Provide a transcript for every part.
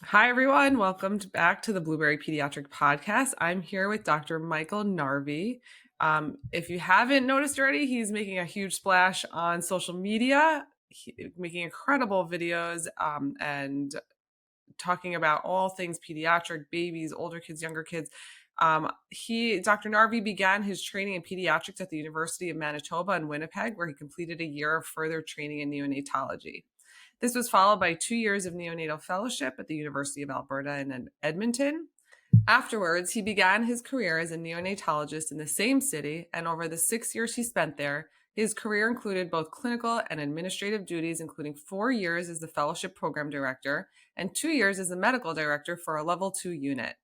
Hi, everyone. Welcome back to the Blueberry Pediatric Podcast. I'm here with Dr. Michael Narvey. If you haven't noticed already, he's making a huge splash on social media, making incredible videos and talking about all things pediatric, babies, older kids, younger kids. Dr. Narvey began his training in pediatrics at the University of Manitoba in Winnipeg, where he completed a year of further training in neonatology. This was followed by 2 years of neonatal fellowship at the University of Alberta in Edmonton. Afterwards, he began his career as a neonatologist in the same city, and over the 6 years he spent there, his career included both clinical and administrative duties, including 4 years as the fellowship program director and 2 years as the medical director for a level 2 unit.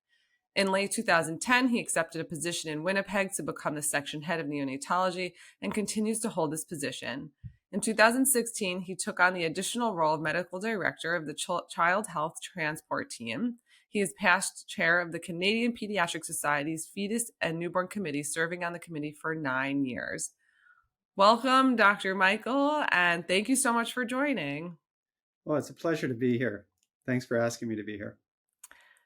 In late 2010, he accepted a position in Winnipeg to become the Section Head of Neonatology and continues to hold this position. In 2016, he took on the additional role of Medical Director of the Child Health Transport Team. He is past chair of the Canadian Pediatric Society's Fetus and Newborn Committee, serving on the committee for 9 years. Welcome, Dr. Michael, and thank you so much for joining. Well, it's a pleasure to be here. Thanks for asking me to be here.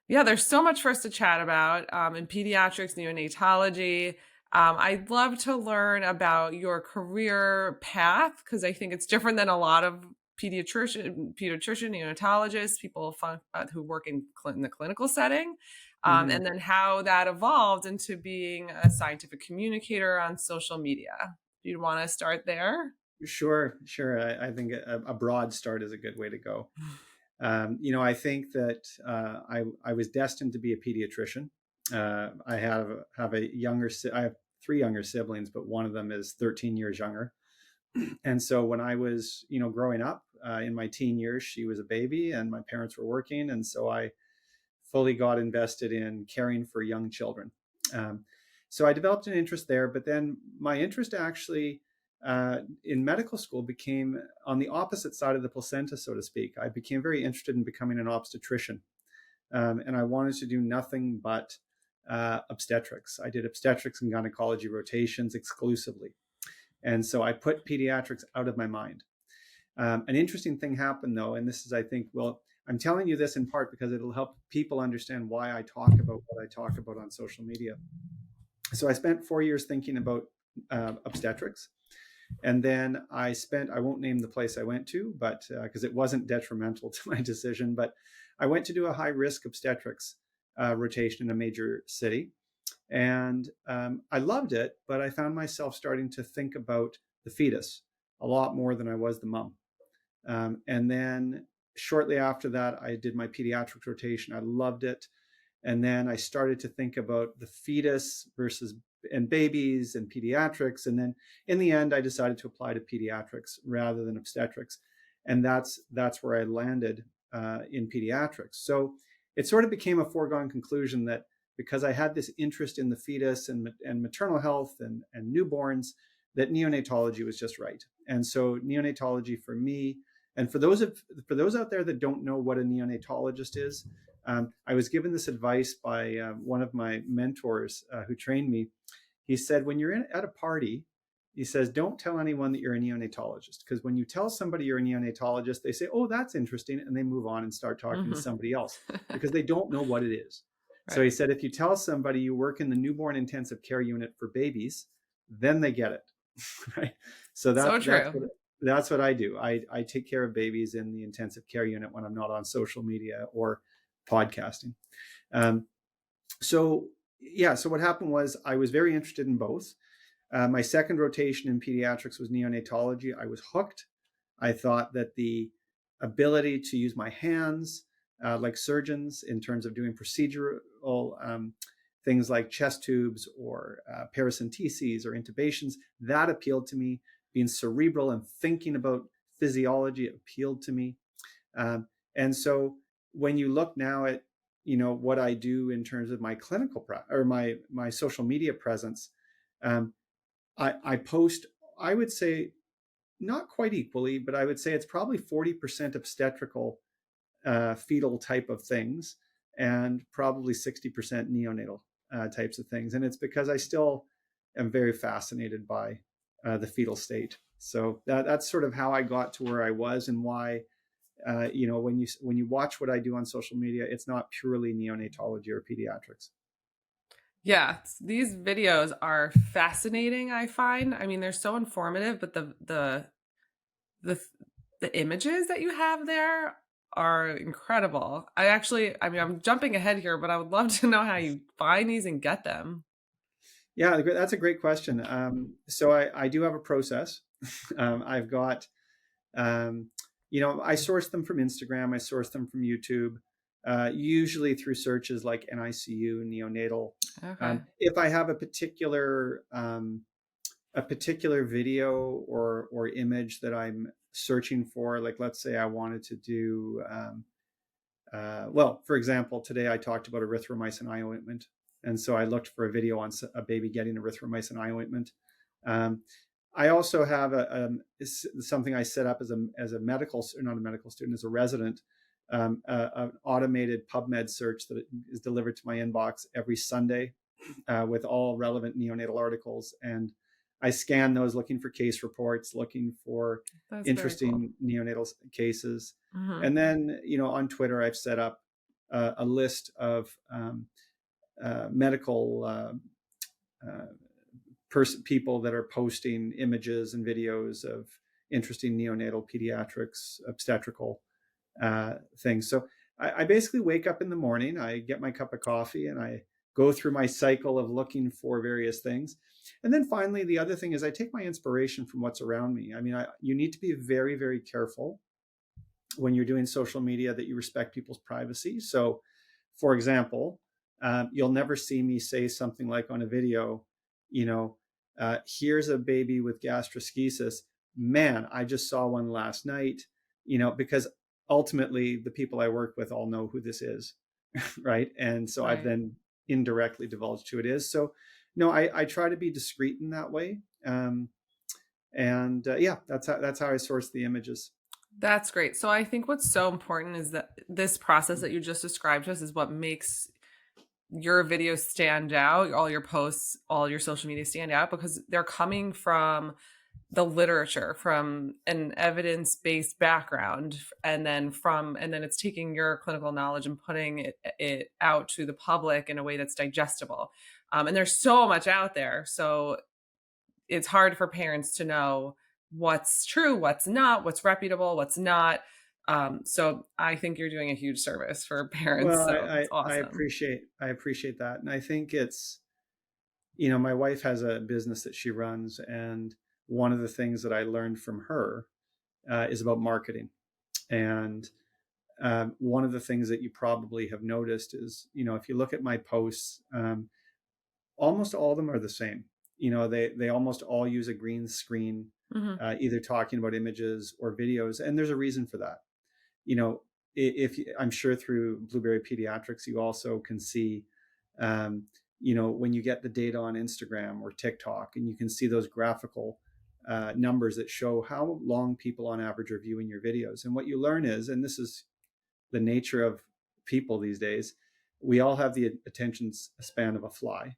Yeah, there's so much for us to chat about in pediatrics, neonatology. I'd love to learn about your career path because I think it's different than a lot of pediatrician, neonatologists, people who work in the clinical setting, and then how that evolved into being a scientific communicator on social media. Do you want to start there? Sure. I think a broad start is a good way to go. I think that I was destined to be a pediatrician. I have I have three younger siblings, but one of them is 13 years younger. And so when I was, growing up in my teen years, she was a baby and my parents were working. And so I fully got invested in caring for young children. So I developed an interest there, but then my interest actually in medical school became on the opposite side of the placenta, so to speak. I became very interested in becoming an obstetrician. And I wanted to do nothing but obstetrics. I did obstetrics and gynecology rotations exclusively. And so I put pediatrics out of my mind. An interesting thing happened, though, and this is, I think, I'm telling you this in part because it'll help people understand why I talk about what I talk about on social media. So I spent 4 years thinking about obstetrics. And then I won't name the place I went to, but because it wasn't detrimental to my decision, but I went to do a high risk obstetrics rotation in a major city. And I loved it, but I found myself starting to think about the fetus a lot more than I was the mom. And then shortly after that, I did my pediatrics rotation. I loved it. And then I started to think about the fetus and babies and pediatrics. And then in the end, I decided to apply to pediatrics rather than obstetrics. And that's where I landed in pediatrics. So it sort of became a foregone conclusion that because I had this interest in the fetus and maternal health and newborns, that neonatology was just right. And so neonatology for me, and for those out there that don't know what a neonatologist is, I was given this advice by one of my mentors who trained me. He said, when you're at a party, he says, don't tell anyone that you're a neonatologist, because when you tell somebody you're a neonatologist, they say, oh, that's interesting, and they move on and start talking to somebody else because they don't know what it is. Right. So he said, if you tell somebody you work in the newborn intensive care unit for babies, then they get it. Right. So that's what I do. I take care of babies in the intensive care unit when I'm not on social media or podcasting. So what happened was I was very interested in both. My second rotation in pediatrics was neonatology. I was hooked. I thought that the ability to use my hands, like surgeons, in terms of doing procedural things like chest tubes or paracenteses or intubations, that appealed to me. Being cerebral and thinking about physiology appealed to me. And so when you look now at what I do in terms of my clinical or my social media presence, I post, I would say, not quite equally, but I would say it's probably 40% obstetrical fetal type of things and probably 60% neonatal types of things. And it's because I still am very fascinated by the fetal state. So that's sort of how I got to where I was and why when you watch what I do on social media, it's not purely neonatology or pediatrics. Yeah, these videos are fascinating, I find. I mean, they're so informative, but the the images that you have there are incredible. I mean, I'm jumping ahead here, but I would love to know how you find these and get them. Yeah, that's a great question. So I do have a process. I've got, I source them from Instagram. I source them from YouTube, usually through searches like NICU, neonatal. Okay. If I have a particular video or image that I'm searching for, like let's say I wanted to do, well, for example, today I talked about erythromycin eye ointment. And so I looked for a video on a baby getting erythromycin eye ointment. I also have something I set up as a medical, not a medical student, as a resident, an automated PubMed search that is delivered to my inbox every Sunday with all relevant neonatal articles. And I scan those looking for case reports, looking for That's very cool. interesting neonatal cases. Mhm. And then, on Twitter, I've set up a list of medical people that are posting images and videos of interesting neonatal pediatrics, obstetrical things. So I basically wake up in the morning, I get my cup of coffee, and I go through my cycle of looking for various things. And then finally, the other thing is I take my inspiration from what's around me. I mean, you need to be very, very careful when you're doing social media that you respect people's privacy. So, for example, you'll never see me say something like on a video, here's a baby with gastroschisis. Man, I just saw one last night, because ultimately the people I work with all know who this is, right? And so I've Right. then indirectly divulged who it is. So, no, I try to be discreet in that way. Yeah, that's how I source the images. That's great. So I think what's so important is that this process that you just described to us is what makes your videos stand out, all your posts, all your social media stand out because they're coming from the literature, from an evidence-based background, and then it's taking your clinical knowledge and putting it out to the public in a way that's digestible. And there's so much out there. So it's hard for parents to know what's true, what's not, what's reputable, what's not. So I think you're doing a huge service for parents. Well, So it's I awesome. appreciate that, and I think it's, my wife has a business that she runs, and one of the things that I learned from her is about marketing. And one of the things that you probably have noticed is, if you look at my posts, almost all of them are the same. They almost all use a green screen, Mhm. either talking about images or videos, and there's a reason for that. You know, if I'm sure through Blueberry Pediatrics, you also can see, when you get the data on Instagram or TikTok, and you can see those graphical numbers that show how long people on average are viewing your videos. And what you learn is, and this is the nature of people these days, we all have the attention span of a fly.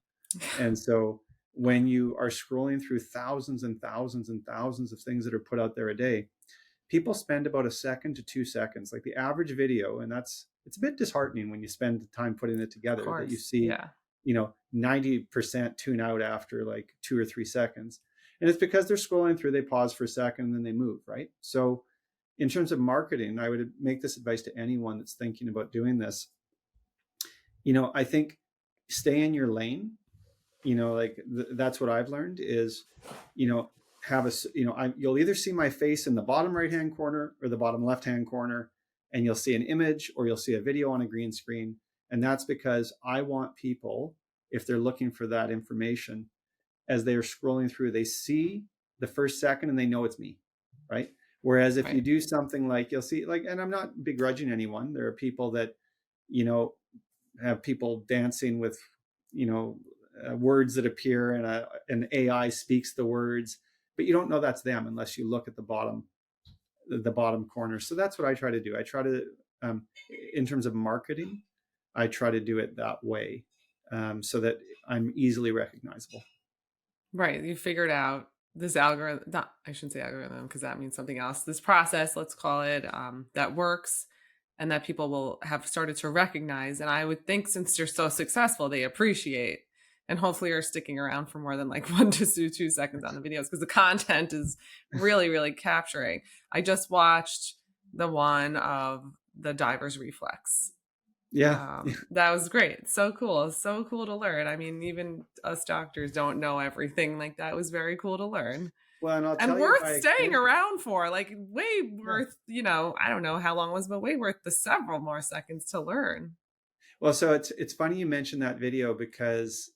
And so when you are scrolling through thousands and thousands and thousands of things that are put out there a day, people spend about a second to 2 seconds, like the average video. And it's a bit disheartening when you spend the time putting it Of together that you course. see, Yeah. 90% tune out after like 2 or 3 seconds. And it's because they're scrolling through, they pause for a second and then they move, right? So in terms of marketing, I would make this advice to anyone that's thinking about doing this. I think stay in your lane. Like that's what I've learned is, have a, you'll either see my face in the bottom right hand corner or the bottom left hand corner, and you'll see an image or you'll see a video on a green screen. And that's because I want people, if they're looking for that information, as they're scrolling through, they see the first second and they know it's me, right? Whereas if you Right. do something like, you'll see, like, and I'm not begrudging anyone, there are people that, you know, have people dancing with, words that appear, and an AI speaks the words, but you don't know that's them unless you look at the bottom corner. So that's what I try to do. I try to, in terms of marketing, I try to do it that way, so that I'm easily recognizable. Right. You figured out this algorithm, not, I shouldn't say algorithm because that means something else. This process, let's call it, that works and that people will have started to recognize. And I would think since you're so successful, they appreciate and hopefully are sticking around for more than like 1 to 2 seconds on the videos because the content is really, really capturing. I just watched the one of the diver's reflex. Yeah. That was great. So cool. So cool to learn. I mean, even us doctors don't know everything. Like that was very cool to learn Well, and I'll and tell you worth by staying exposure. around for. Like way Yeah. worth, I don't know how long it was, but way worth the several more seconds to learn. Well, so it's funny you mentioned that video because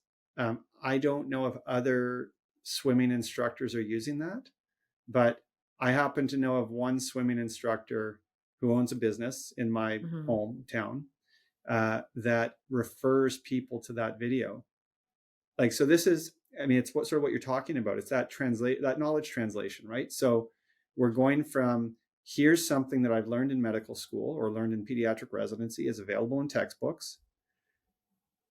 I don't know if other swimming instructors are using that, but I happen to know of one swimming instructor who owns a business in my Mhm. hometown that refers people to that video. Like, so this is, I mean, it's sort of what you're talking about. It's that knowledge translation, right? So we're going from here's something that I've learned in medical school or learned in pediatric residency is available in textbooks.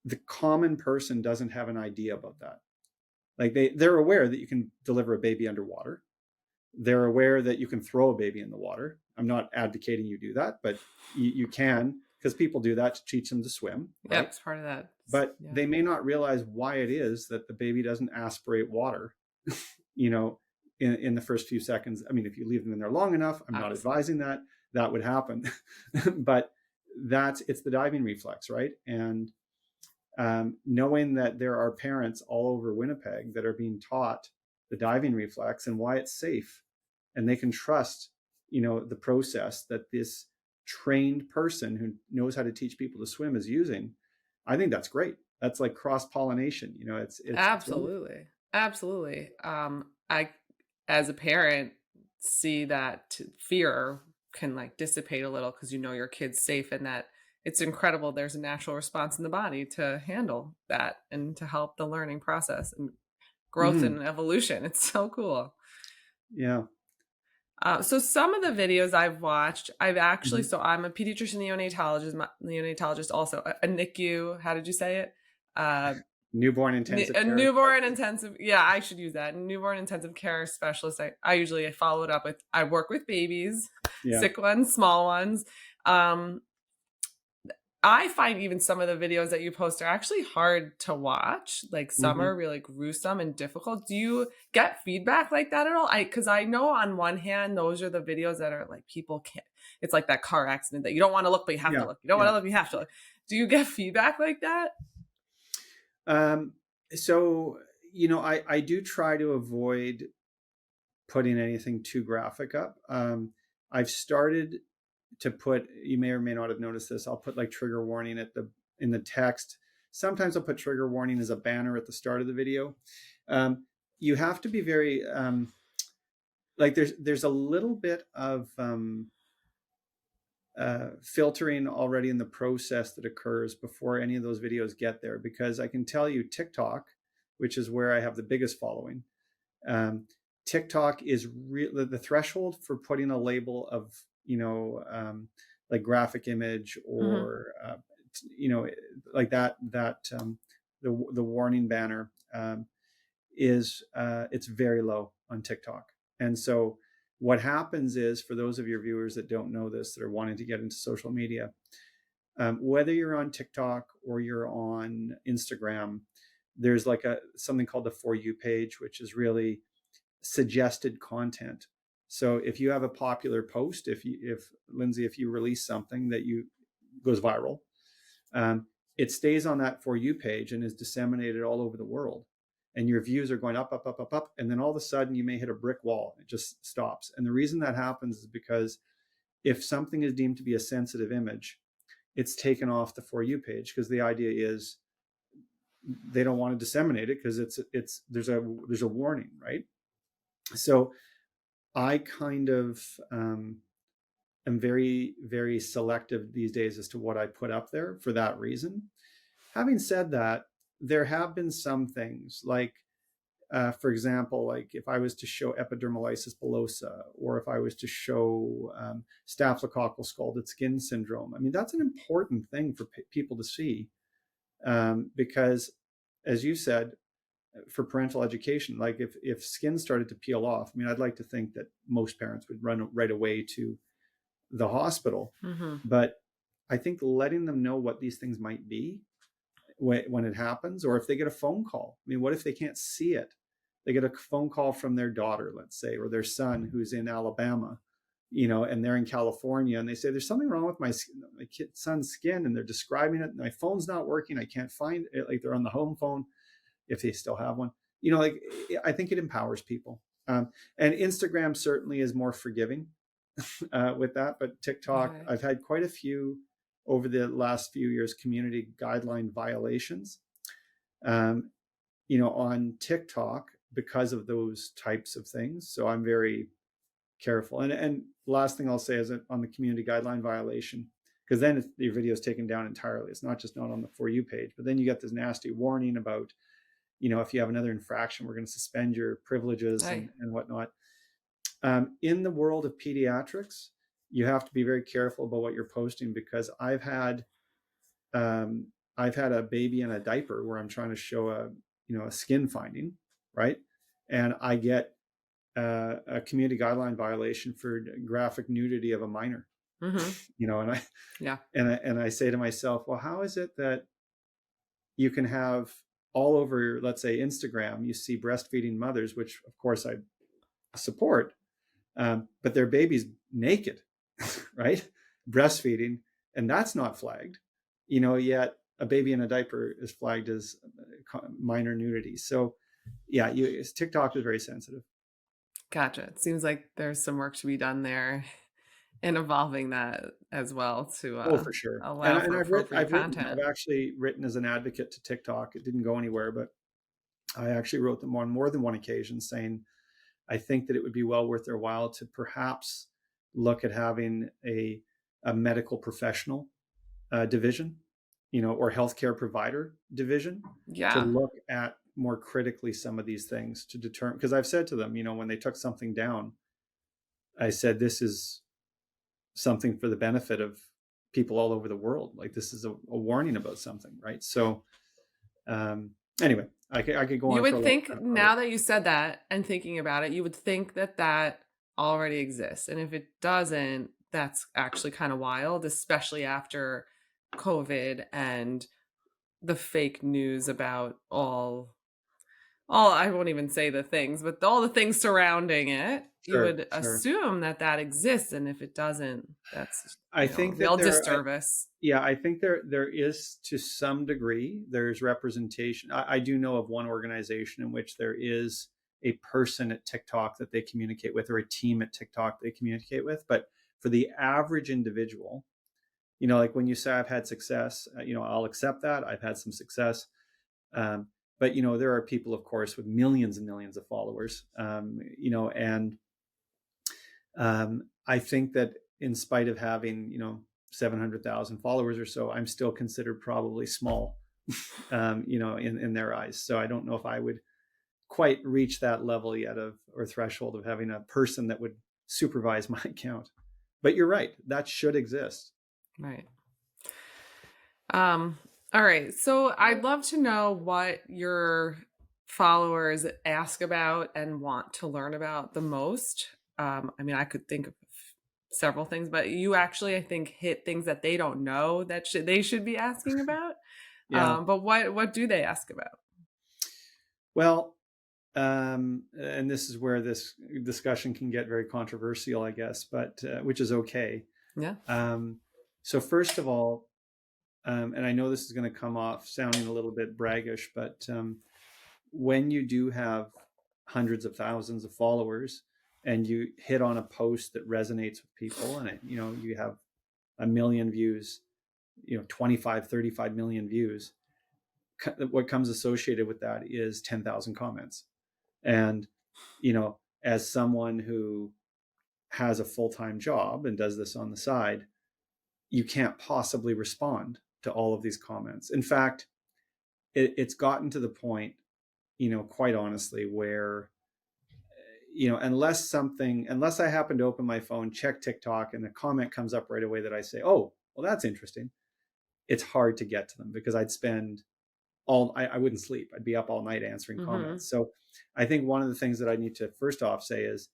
The common person doesn't have an idea about that. Like they're aware that you can deliver a baby underwater. They're aware that you can throw a baby in the water. I'm not advocating you do that, but you can because people do that to teach them to swim, Yep, right? it's part of that. But Yeah. they may not realize why it is that the baby doesn't aspirate water, you know, in the first few seconds. I mean, if you leave them in there long enough, I'm not Obviously. advising that that would happen, but it's the diving reflex, right? And knowing that there are parents all over Winnipeg that are being taught the diving reflex and why it's safe, and they can trust, the process that this trained person who knows how to teach people to swim is using. I think that's great. That's like cross pollination. It's wonderful. Absolutely. Absolutely. I, as a parent, see that fear can like dissipate a little because you know your kid's safe and that it's incredible. There's a natural response in the body to handle that and to help the learning process and growth Mm-hmm. and evolution. It's so cool. Yeah. So some of the videos I've watched, I've actually, Mm-hmm. so I'm a pediatrician neonatologist, also a NICU. How did you say it? Uh, Newborn intensive a care newborn specialist. intensive, yeah, I should use that. Newborn intensive care specialist. I usually follow it up with, I work with babies, Yeah. sick ones, small ones. Um, I find even some of the videos that you post are actually hard to watch. Like some Mm-hmm. are really gruesome and difficult. Do you get feedback like that at all? Because I know on one hand, those are the videos that are like people can't, it's like that car accident that you don't want to look, but you have to Yeah. look. You don't want Yeah. to look, you have to look. Do you get feedback like that? Um, so, I do try to avoid putting anything too graphic up. I've started to put, you may or may not have noticed this, I'll put like trigger warning in the text. Sometimes I'll put trigger warning as a banner at the start of the video. You have to be very like there's a little bit of filtering already in the process that occurs before any of those videos get there, because I can tell you TikTok, which is where I have the biggest following, um, TikTok is the threshold for putting a label of, like graphic image Mm-hmm. or, like the warning banner is it's very low on TikTok. And so what happens is, for those of your viewers that don't know this, that are wanting to get into social media, whether you're on TikTok or you're on Instagram, there's like something called the For You page, which is really suggested content. So if you have a popular post, if Lindsay, if you release something that you goes viral, it stays on that For You page and is disseminated all over the world. And your views are going up, up, up, up, up. And then all of a sudden you may hit a brick wall. It just stops. And the reason that happens is because if something is deemed to be a sensitive image, it's taken off the For You page, because the idea is they don't want to disseminate it because there's a warning, right? So I kind of am very, very selective these days as to what I put up there for that reason. Having said that, there have been some things like, for example, like if I was to show epidermolysis bullosa, or if I was to show staphylococcal scalded skin syndrome, I mean, that's an important thing for people to see, because, as you said, for parental education. Like if skin started to peel off, I mean, I'd like to think that most parents would run right away to the hospital. Mm-hmm. But I think letting them know what these things might be when it happens, or if they get a phone call. I mean, what if they can't see it? They get a phone call from their daughter, let's say, or their son who's in Alabama, and they're in California, and they say, there's something wrong with my son's skin, and they're describing it. My phone's not working. I can't find it. Like, they're on the home phone, if they still have one. Like, I think it empowers people. And Instagram certainly is more forgiving with that. But TikTok, Okay. I've had quite a few over the last few years, community guideline violations, on TikTok because of those types of things. So I'm very careful. And last thing I'll say is that on the community guideline violation, because then your video is taken down entirely. It's not just not on the For You page, but then you get this nasty warning about, if you have another infraction, we're going to suspend your privileges and whatnot. In the world of pediatrics, you have to be very careful about what you're posting, because I've had a baby in a diaper where I'm trying to show a skin finding, right? And I get a community guideline violation for graphic nudity of a minor. Mm-hmm. And I say to myself, well, how is it that you can have all over, let's say, Instagram, you see breastfeeding mothers, which of course I support, but their baby's naked, right? Breastfeeding, and that's not flagged, yet a baby in a diaper is flagged as minor nudity. So yeah, TikTok is very sensitive. Gotcha. It seems like there's some work to be done there in evolving that as well to For sure. allow for appropriate content. I've actually written as an advocate to TikTok. It didn't go anywhere, but I actually wrote them on more than one occasion saying, I think that it would be well worth their while to perhaps look at having a medical professional division, or healthcare provider division, to look at more critically some of these things to determine. Because I've said to them, when they took something down, I said, this is something for the benefit of people all over the world. Like, this is a warning about something, right? So anyway, I could go on. You would think, now that you said that and thinking about it, you would think that already exists. And if it doesn't, that's actually kind of wild, especially after COVID and the fake news about all I won't even say the things, but all the things surrounding it. You would assume that exists, and if it doesn't, that's I think real disservice. I think there is, to some degree, there's representation. I do know of one organization in which there is a person at TikTok that they communicate with, or a team at TikTok they communicate with. But for the average individual, like when you say I've had success, I'll accept that. I've had some success. But, there are people, of course, with millions and millions of followers, and I think that in spite of having, 700,000 followers or so, I'm still considered probably small, in their eyes. So I don't know if I would quite reach that level yet or threshold of having a person that would supervise my account. But you're right, that should exist. Right. All right. So I'd love to know what your followers ask about and want to learn about the most. I mean, I could think of several things, but you actually, I think, hit things that they don't know that they should be asking about. But what do they ask about? Well, and this is where this discussion can get very controversial, I guess, but which is okay. Yeah. So first of all, and I know this is going to come off sounding a little bit braggish, but when you do have hundreds of thousands of followers and you hit on a post that resonates with people, and you have 1 million views, 25, 35 million views, what comes associated with that is 10,000 comments. And, as someone who has a full-time job and does this on the side, you can't possibly respond to all of these comments. In fact, it's gotten to the point, quite honestly, where, unless I happen to open my phone, check TikTok, and a comment comes up right away that I say, oh, well, that's interesting, it's hard to get to them, because I'd spend I wouldn't sleep. I'd be up all night answering Mm-hmm. comments. So I think one of the things that I need to first off say is,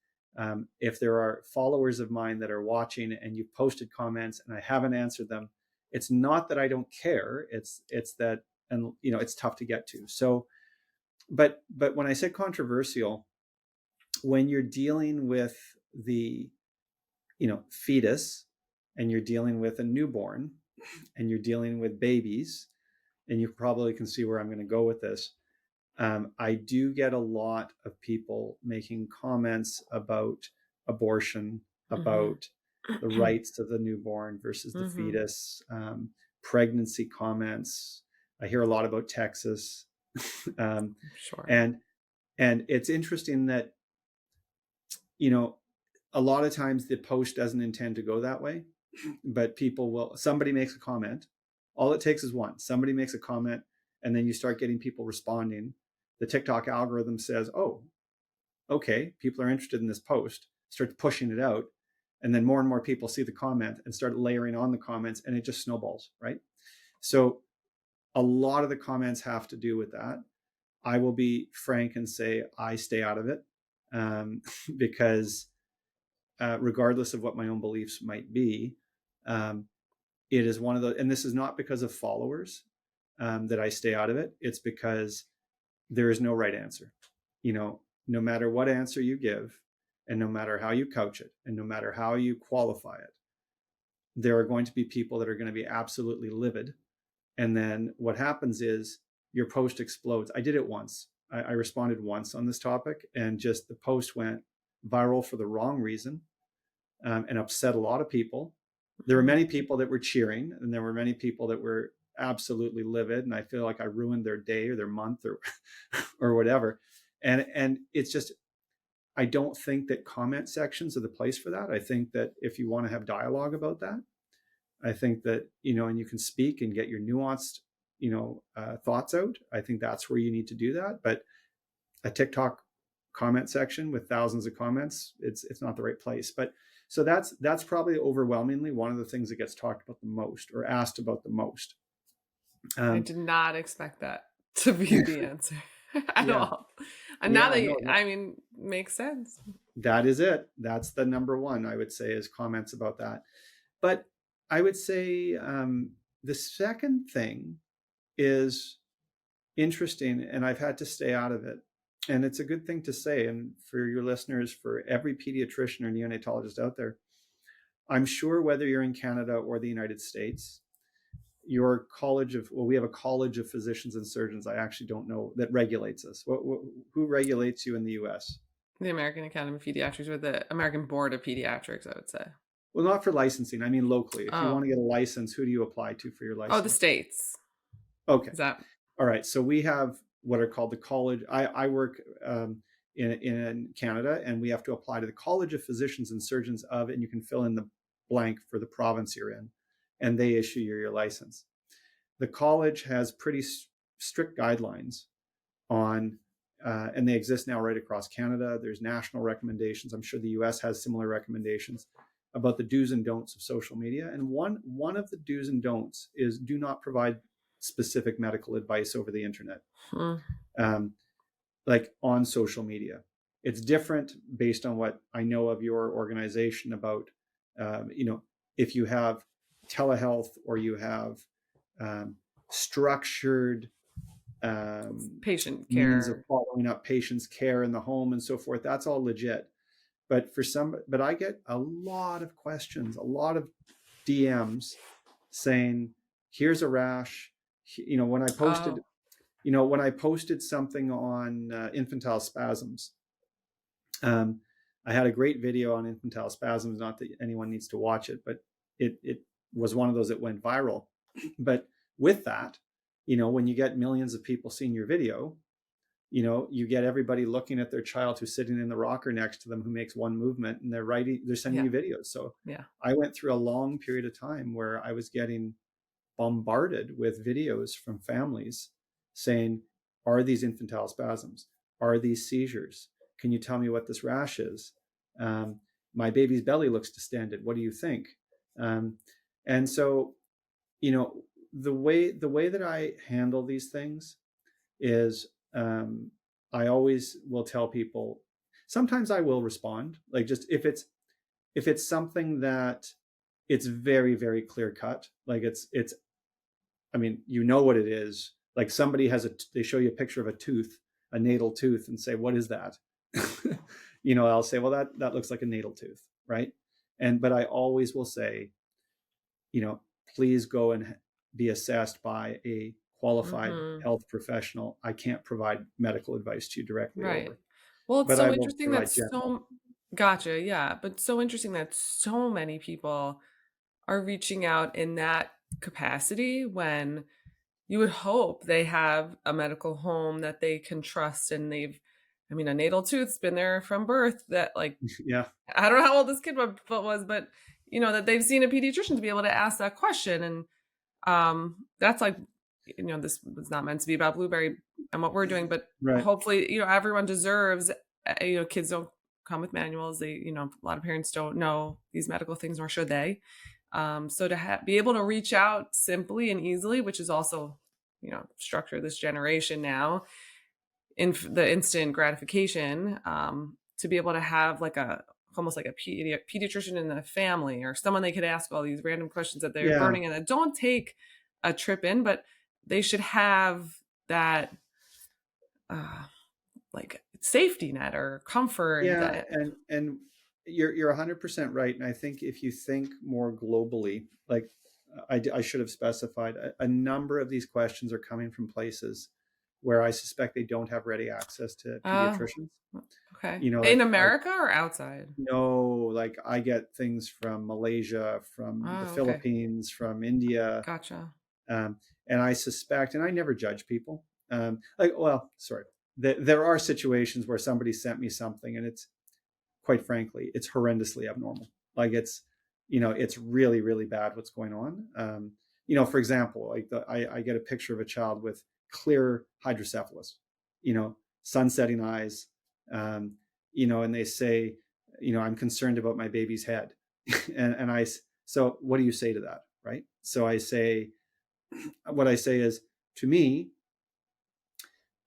if there are followers of mine that are watching and you've posted comments and I haven't answered them, it's not that I don't care. It's that, and it's tough to get to. So, but when I say controversial, when you're dealing with the, fetus, and you're dealing with a newborn, and you're dealing with babies, and you probably can see where I'm going to go with this. I do get a lot of people making comments about abortion, about the rights of the newborn versus the fetus, pregnancy comments. I hear a lot about Texas. Sure. And it's interesting that, a lot of times the post doesn't intend to go that way, but somebody makes a comment. All it takes is one. Somebody makes a comment, and then you start getting people responding. The TikTok algorithm says, oh, okay, people are interested in this post, starts pushing it out. And then more and more people see the comment and start layering on the comments, and it just snowballs, right? So a lot of the comments have to do with that. I will be frank and say I stay out of it, because regardless of what my own beliefs might be, it is one of those, and this is not because of followers that I stay out of it. It's because there is no right answer. No matter what answer you give, and no matter how you couch it, and no matter how you qualify it, there are going to be people that are going to be absolutely livid. And then what happens is your post explodes. I did it once. I responded once on this topic, and just the post went viral for the wrong reason, and upset a lot of people. There were many people that were cheering, and there were many people that were absolutely livid, and I feel like I ruined their day or their month or whatever. And it's just, I don't think that comment sections are the place for that. I think that if you want to have dialogue about that, I think that, and you can speak and get your nuanced, thoughts out, I think that's where you need to do that. But a TikTok comment section with thousands of comments, it's not the right place. But so that's probably overwhelmingly one of the things that gets talked about the most, or asked about the most. I did not expect that to be the answer at all. And now that makes sense. That is it. That's the number one, I would say, is comments about that. But I would say the second thing is interesting, and I've had to stay out of it. And it's a good thing to say. And for your listeners, for every pediatrician or neonatologist out there, I'm sure whether you're in Canada or the United States, your we have a college of physicians and surgeons, I actually don't know, that regulates us. Who regulates you in the US? The American Academy of Pediatrics, or the American Board of Pediatrics, I would say. Well, not for licensing. I mean locally. If you want to get a license, who do you apply to for your license? Oh, the states. Okay. Is that... All right. So we have what are called the college. I work in Canada, and we have to apply to the College of Physicians and Surgeons of, and you can fill in the blank for the province you're in, and they issue your license. The college has pretty strict guidelines on, and they exist now right across Canada. There's national recommendations. I'm sure the US has similar recommendations about the do's and don'ts of social media. And one of the do's and don'ts is do not provide specific medical advice over the internet, like on social media. It's different based on what I know of your organization about, if you have telehealth, or you have structured patient care, means of following up patients' care in the home and so forth. That's all legit. But I get a lot of questions, a lot of DMs saying, here's a rash. When I posted something on infantile spasms, I had a great video on infantile spasms, not that anyone needs to watch it, but it was one of those that went viral. But with that, when you get millions of people seeing your video, you get everybody looking at their child who's sitting in the rocker next to them, who makes one movement, and they're sending you videos. So I went through a long period of time where I was getting bombarded with videos from families saying, are these infantile spasms? Are these seizures? Can you tell me what this rash is? My baby's belly looks distended. What do you think? And so, the way that I handle these things is I always will tell people, sometimes I will respond, like just if it's something that it's very, very clear cut, like it's I mean, you know what it is. Like somebody they show you a picture of a tooth, a natal tooth, and say, what is that? I'll say, well, that looks like a natal tooth, right? But I always will say, please go and be assessed by a qualified health professional. I can't provide medical advice to you directly Right. over, Well, it's but I so will interesting that provide general. gotcha, yeah, but so interesting that so many people are reaching out in that capacity when you would hope they have a medical home that they can trust and I mean, a natal tooth's been there from birth that like, Yeah. I don't know how old this kid was, but that they've seen a pediatrician to be able to ask that question. And that's like, this was not meant to be about Blueberry and what we're doing, but Right. hopefully, everyone deserves, kids don't come with manuals. A lot of parents don't know these medical things, nor should they. So to be able to reach out simply and easily, which is also, structure this generation now in the instant gratification, to be able to have like almost like a pediatrician in the family or someone they could ask all these random questions that they're Yeah. burning and that don't take a trip in, but they should have that like safety net or comfort Yeah. that And you're 100% right. And I think if you think more globally, like I should have specified, a number of these questions are coming from places where I suspect they don't have ready access to oh, pediatricians. okay. In Like America or outside? no, like I get things from Malaysia, from the Oh, okay. Philippines, from India, Gotcha. um, and I suspect, and I never judge people. Well, sorry, there are situations where somebody sent me something, and it's quite frankly, it's horrendously abnormal. Like it's really, really bad what's going on. For example, like I get a picture of a child with clear hydrocephalus, sunsetting eyes, and they say, I'm concerned about my baby's head. So what do you say to that? Right. So what I say is, to me,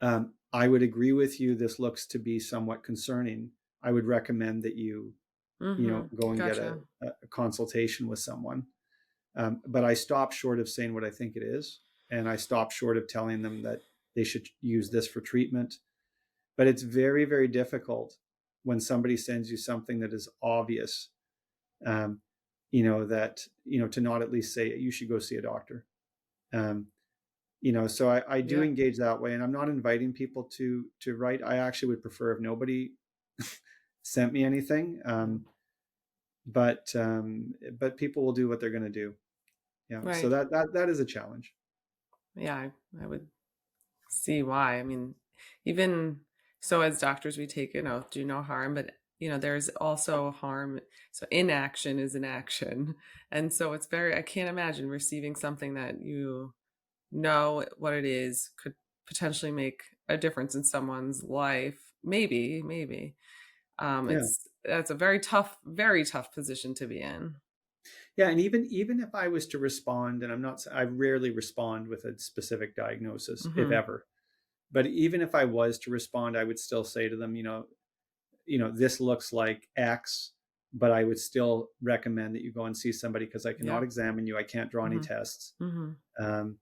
I would agree with you. This looks to be somewhat concerning. I would recommend that you go and get Gotcha. a consultation with someone. But I stop short of saying what I think it is. And I stop short of telling them that they should use this for treatment. But it's very, very difficult when somebody sends you something that is obvious, to not at least say, you should go see a doctor. So I do Yeah. engage that way, and I'm not inviting people to write. I actually would prefer if nobody sent me anything. But people will do what they're going to do. Yeah. So Right. that is a challenge. Yeah, I would see why. I mean, even so, as doctors, we take an oath, do no harm, but there's also harm. So inaction is an action. And so I can't imagine receiving something that you know what it is could potentially make a difference in someone's life. Maybe. Yeah. That's a very tough position to be in. Yeah. And even if I was to respond, and I rarely respond with a specific diagnosis, if Hmm. ever. But even if I was to respond, I would still say to them, this looks like X, but I would still recommend that you go and see somebody because I cannot Yeah. examine you. I can't draw any Hmm. tests. Hmm. Um,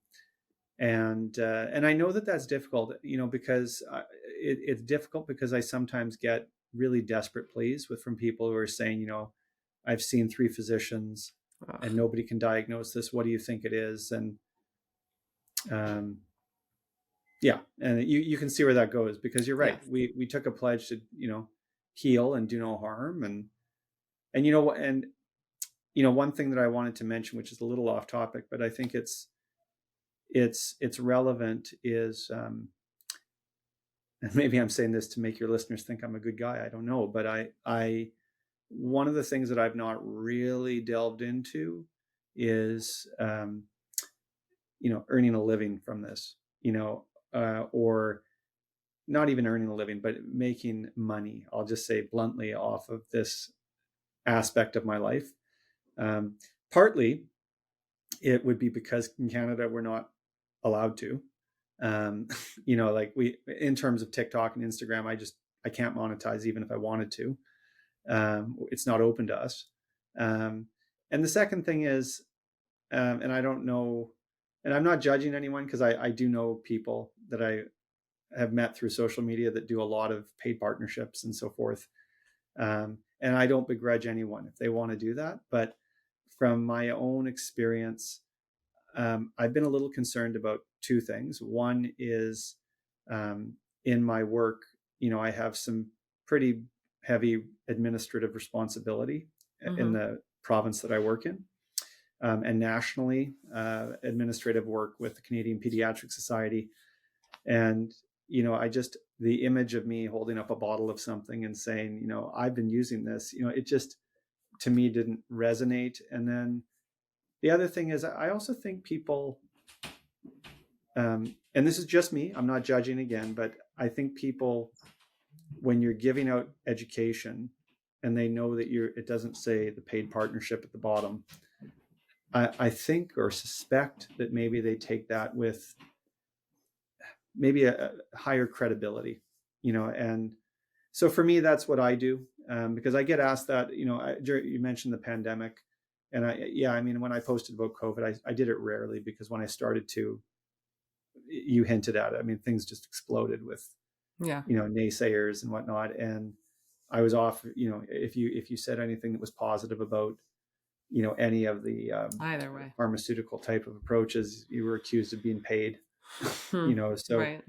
and I know that that's difficult, because it's difficult because I sometimes get really desperate pleas from people who are saying, I've seen 3 physicians and Ugh. nobody can diagnose this. What do you think it is? And um, yeah, and you can see where that goes, because you're right. Yes. We took a pledge to heal and do no harm, and one thing that I wanted to mention, which is a little off topic, but I think it's relevant, is and maybe I'm saying this to make your listeners think I'm a good guy. I don't know, but I one of the things that I've not really delved into is earning a living from this, or not even earning a living, but making money. I'll just say bluntly, off of this aspect of my life. Partly, it would be because in Canada we're not allowed to. Like in terms of TikTok and Instagram, I can't monetize even if I wanted to. It's not open to us. And the second thing is, and I don't know, and I'm not judging anyone, because I do know people that I have met through social media that do a lot of paid partnerships and so forth. And I don't begrudge anyone if they want to do that. But from my own experience, I've been a little concerned about two things. One is, in my work, I have some pretty heavy administrative responsibility in the province that I work in, and nationally, administrative work with the Canadian Pediatric Society. And, the image of me holding up a bottle of something and saying, I've been using this, it just, to me, didn't resonate. And then the other thing is, I also think people, and this is just me, I'm not judging again, but I think people, when you're giving out education and they know that it doesn't say the paid partnership at the bottom, I think or suspect that maybe they take that with maybe a higher credibility, and so for me, that's what I do, because I get asked that, you mentioned the pandemic, and when I posted about COVID, I did it rarely, because when I started to, you hinted at it, things just exploded with, naysayers and whatnot. And I was off, if you said anything that was positive about, any of the either way pharmaceutical type of approaches, you were accused of being paid. So right.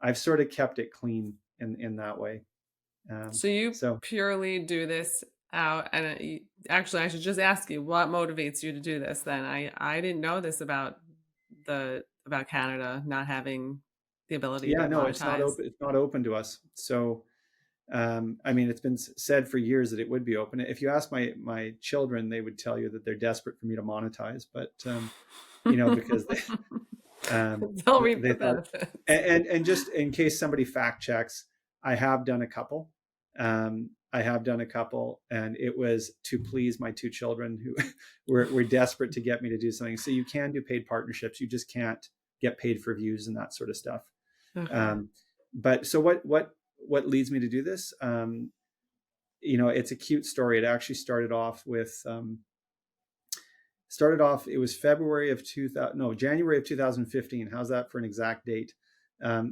I've sort of kept it clean in that way. So you purely do this out, and actually, I should just ask you, what motivates you to do this? Then I didn't know this about Canada not having the ability to no, monetize. it's not open. It's not open to us. So, it's been said for years that it would be open. If you ask my children, they would tell you that they're desperate for me to monetize, but because they, they'll reap the thought, benefits. And just in case somebody fact checks, I have done a couple. And it was to please my two children who were desperate to get me to do something. So you can do paid partnerships. You just can't get paid for views and that sort of stuff. Okay. But so what leads me to do this? It's a cute story. It actually started off, it was January of 2015. How's that for an exact date?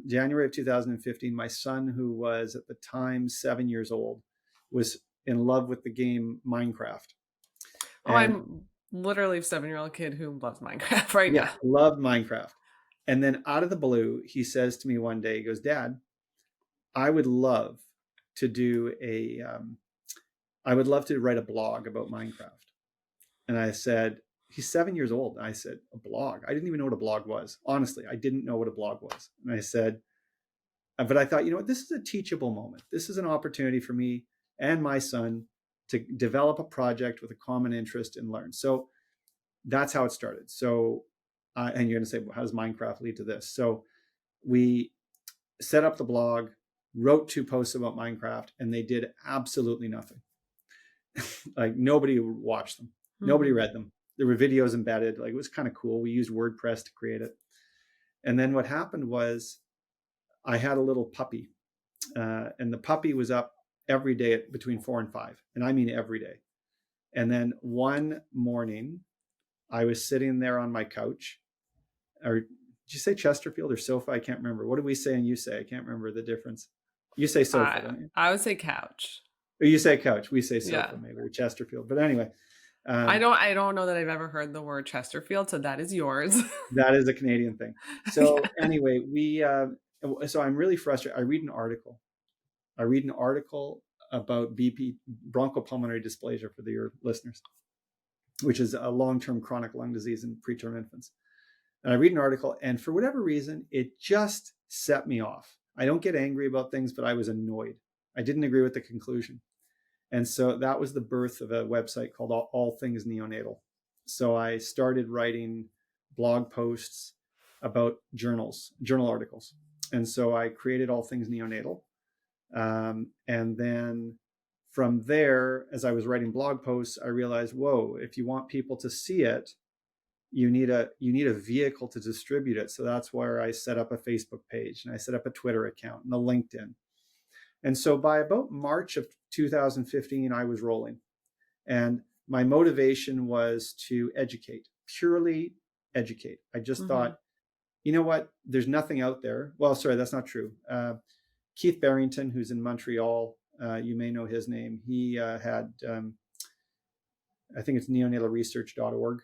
January of 2015, my son, who was at the time 7 years old, was in love with the game Minecraft. I'm literally a 7-year-old kid who loves Minecraft now. Loved Minecraft. And then out of the blue, he says to me one day, he goes, "Dad, I would love to write a blog about Minecraft." And I said, he's 7 years old. And I said, "A blog?" I didn't even know what a blog was. Honestly, I didn't know what a blog was. And I said, but I thought, this is a teachable moment. This is an opportunity for me and my son to develop a project with a common interest and learn. So that's how it started. So, and you're going to say, well, how does Minecraft lead to this? So we set up the blog, wrote 2 posts about Minecraft, and they did absolutely nothing. Like, nobody watched them. Nobody read them. There were videos embedded. Like, it was kind of cool. We used WordPress to create it. And then what happened was, I had a little puppy, and the puppy was up every day between 4 and 5. And I mean every day. And then one morning, I was sitting there on my couch. Or did you say Chesterfield or sofa? I can't remember. What do we say and you say? I can't remember the difference. You say sofa, don't you? I would say couch. Or you say couch. We say sofa, maybe, or Chesterfield. But anyway. I don't know that I've ever heard the word Chesterfield, so that is yours. That is a Canadian thing. So anyway, so I'm really frustrated. I read an article about BP, bronchopulmonary dysplasia, for your listeners, which is a long-term chronic lung disease in preterm infants. And I read an article, and for whatever reason, it just set me off. I don't get angry about things, but I was annoyed. I didn't agree with the conclusion. And so that was the birth of a website called All Things Neonatal. So I started writing blog posts about journal articles. And so I created All Things Neonatal. And then from there, as I was writing blog posts, I realized, whoa, if you want people to see it, you need a vehicle to distribute it. So that's where I set up a Facebook page, and I set up a Twitter account and a LinkedIn. And so by about March of 2015, I was rolling. And my motivation was to educate, purely educate. I just thought, you know what, there's nothing out there. Well, sorry, that's not true. Keith Barrington, who's in Montreal, you may know his name. He had, I think it's neonatalresearch.org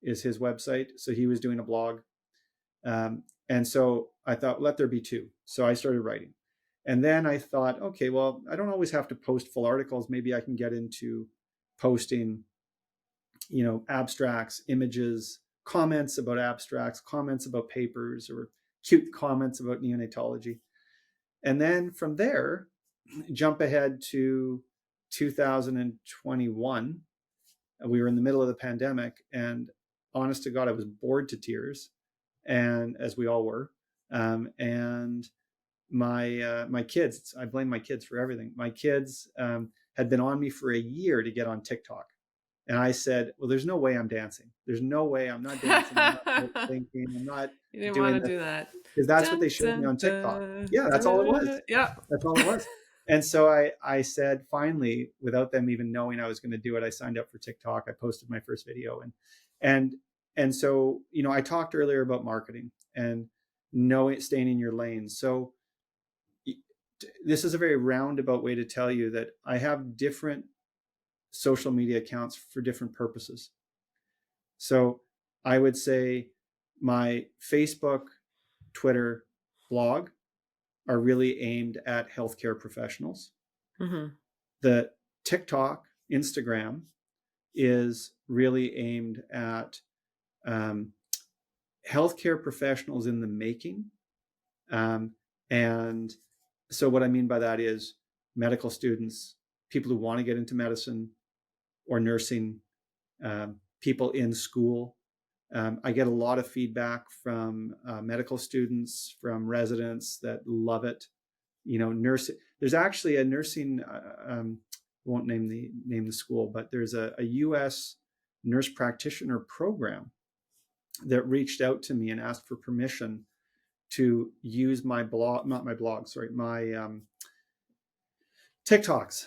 is his website. So he was doing a blog. And so I thought, let there be two. So I started writing. And then I thought, okay, well, I don't always have to post full articles. Maybe I can get into posting, abstracts, images, comments about abstracts, comments about papers, or cute comments about neonatology. And then from there, jump ahead to 2021. We were in the middle of the pandemic, and honest to God, I was bored to tears, and as we all were. And my kids, I blame my kids for everything. My kids had been on me for a year to get on TikTok. And I said, well, there's no way I'm dancing. There's no way I'm not dancing. I'm not thinking. I'm not You didn't doing want to do that. because that's what they showed me on TikTok. Yeah, that's all it was. Yeah. That's all it was. And so I said, finally, without them even knowing I was going to do it, I signed up for TikTok. I posted my first video. And so, I talked earlier about marketing and staying in your lane. So this is a very roundabout way to tell you that I have different social media accounts for different purposes. So I would say my Facebook, Twitter, blog are really aimed at healthcare professionals. The TikTok, Instagram is really aimed at healthcare professionals in the making. And so what I mean by that is medical students, people who want to get into medicine or nursing, people in school. I get a lot of feedback from medical students, from residents that love it. Nursing. There's actually a nursing. Won't name the school, but there's a U.S. nurse practitioner program that reached out to me and asked for permission to use my blog, not my blog, sorry, my TikToks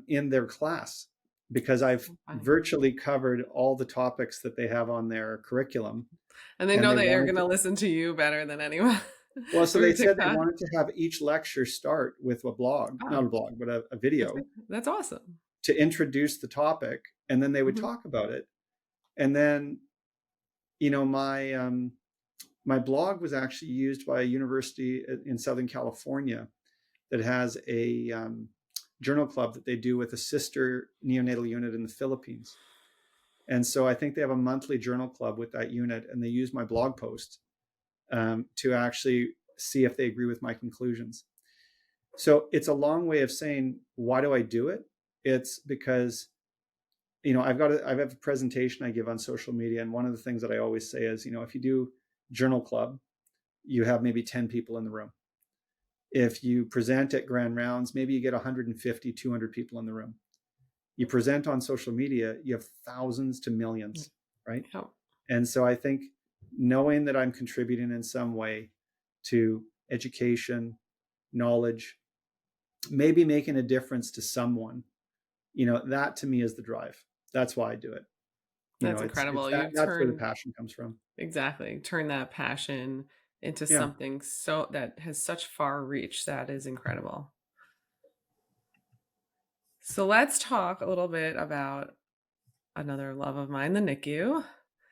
in their class, because I've virtually covered all the topics that they have on their curriculum. And they know they are going to listen to you better than anyone. Well, so they said they wanted to have each lecture start with a blog, not a blog, but a video. That's awesome. To introduce the topic, and then they would talk about it. And then, my blog was actually used by a university in Southern California that has a journal club that they do with a sister neonatal unit in the Philippines. And so I think they have a monthly journal club with that unit, and they use my blog post to actually see if they agree with my conclusions. So it's a long way of saying, why do I do it? It's because, I have a presentation I give on social media. And one of the things that I always say is, if you do journal club, you have maybe 10 people in the room. If you present at grand rounds, maybe you get 150, 200 people in the room. You present on social media, you have thousands to millions, right? Oh. And so I think knowing that I'm contributing in some way to education, knowledge, maybe making a difference to someone, that to me is the drive. That's why I do it. That's incredible. That's where the passion comes from. Exactly. Turn that passion into something so that has such far reach. That is incredible. So let's talk a little bit about another love of mine, the NICU.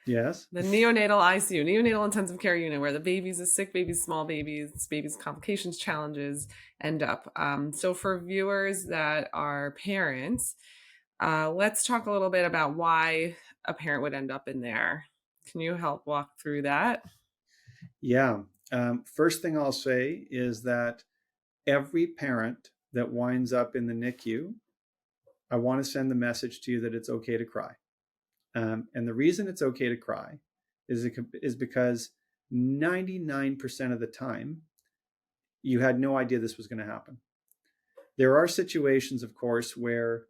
Yes. The neonatal ICU, neonatal intensive care unit, where the babies, the sick babies, small babies, complications, challenges end up. So for viewers that are parents, let's talk a little bit about why a parent would end up in there. Can you help walk through that? Yeah. First thing I'll say is that every parent that winds up in the NICU, I want to send the message to you that it's okay to cry. And the reason it's okay to cry is because 99% of the time, you had no idea this was going to happen. There are situations, of course, where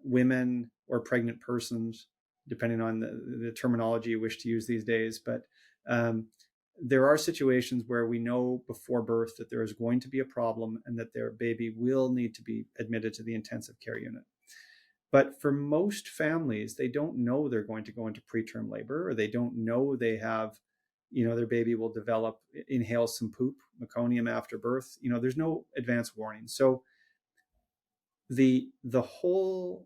women or pregnant persons depending on the terminology you wish to use these days. But there are situations where we know before birth that there is going to be a problem and that their baby will need to be admitted to the intensive care unit. But for most families, they don't know they're going to go into preterm labor, or they don't know they have, their baby will inhale some poop, meconium after birth. There's no advance warning. So the whole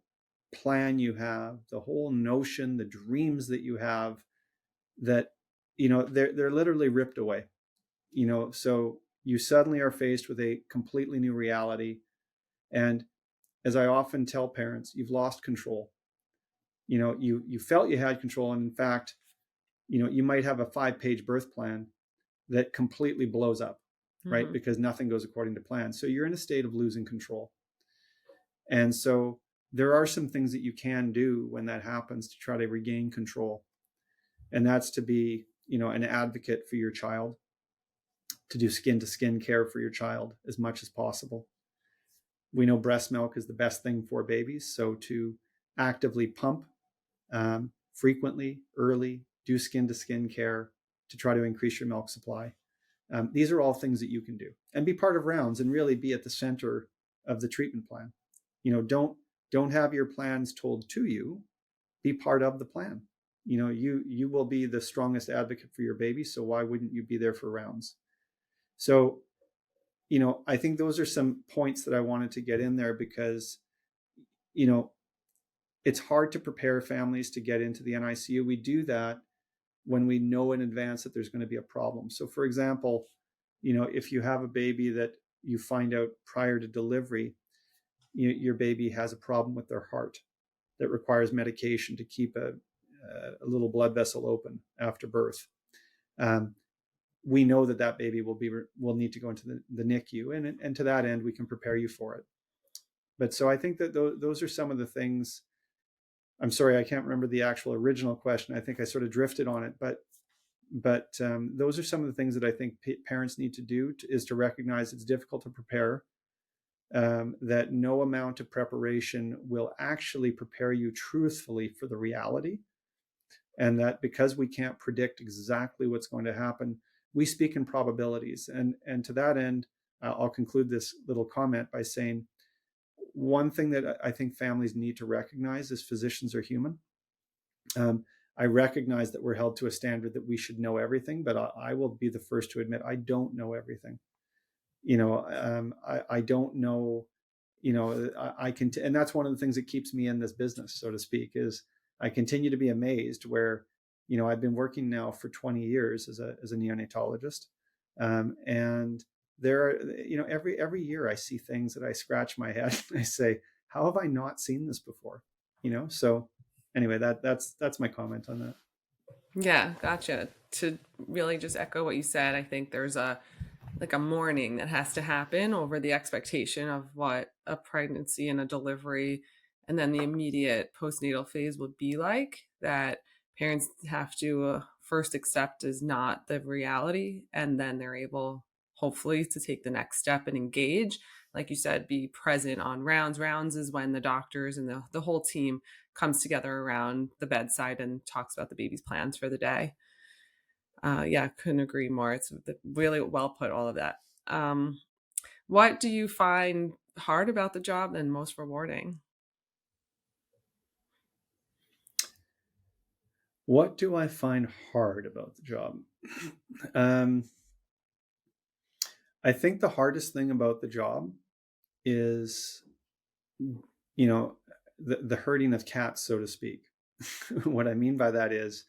plan you have, the whole notion, the dreams that you have, that they're literally ripped away. So you suddenly are faced with a completely new reality. And as I often tell parents, you've lost control. You felt you had control, and in fact, you might have a 5-page birth plan that completely blows up, right? Because nothing goes according to plan. So you're in a state of losing control. And so there are some things that you can do when that happens to try to regain control. And that's to be, an advocate for your child, to do skin-to-skin care for your child as much as possible. We know breast milk is the best thing for babies. So to actively pump frequently, early, do skin-to-skin care to try to increase your milk supply. These are all things that you can do, and be part of rounds and really be at the center of the treatment plan. Don't have your plans told to you. Be part of the plan. You will be the strongest advocate for your baby. So why wouldn't you be there for rounds? So, I think those are some points that I wanted to get in there because, it's hard to prepare families to get into the NICU. We do that when we know in advance that there's going to be a problem. So for example, if you have a baby that you find out prior to delivery, your baby has a problem with their heart that requires medication to keep a little blood vessel open after birth. We know that baby will need to go into the NICU, and to that end, we can prepare you for it. But so I think that those are some of the things. I'm sorry, I can't remember the actual original question. I think I sort of drifted on it, but those are some of the things that I think parents need to do is to recognize it's difficult to prepare, that no amount of preparation will actually prepare you truthfully for the reality. And that because we can't predict exactly what's going to happen, we speak in probabilities. And to that end, I'll conclude this little comment by saying, one thing that I think families need to recognize is physicians are human. I recognize that we're held to a standard that we should know everything, but I will be the first to admit I don't know everything. I don't know, I can, and that's one of the things that keeps me in this business, so to speak, is I continue to be amazed where, I've been working now for 20 years as a neonatologist. And there are, every year I see things that I scratch my head and I say, how have I not seen this before? So anyway, that's my comment on that. Yeah, gotcha. To really just echo what you said, I think there's a mourning that has to happen over the expectation of what a pregnancy and a delivery and then the immediate postnatal phase would be like, that parents have to first accept is not the reality, and then they're able hopefully to take the next step and engage, like you said, be present on rounds. Rounds is when the doctors and the whole team comes together around the bedside and talks about the baby's plans for the day. Yeah, couldn't agree more. It's really well put, all of that. What do you find hard about the job and most rewarding? What do I find hard about the job? I think the hardest thing about the job is, the herding of cats, so to speak. What I mean by that is,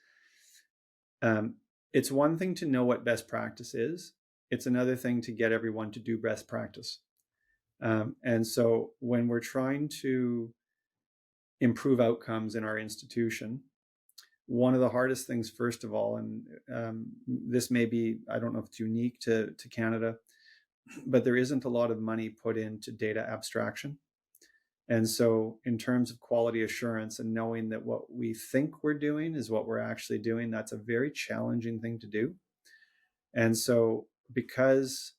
it's one thing to know what best practice is. It's another thing to get everyone to do best practice. And so when we're trying to improve outcomes in our institution, one of the hardest things, first of all, and this may be, I don't know if it's unique to Canada, but there isn't a lot of money put into data abstraction. And so in terms of quality assurance and knowing that what we think we're doing is what we're actually doing, that's a very challenging thing to do. And so because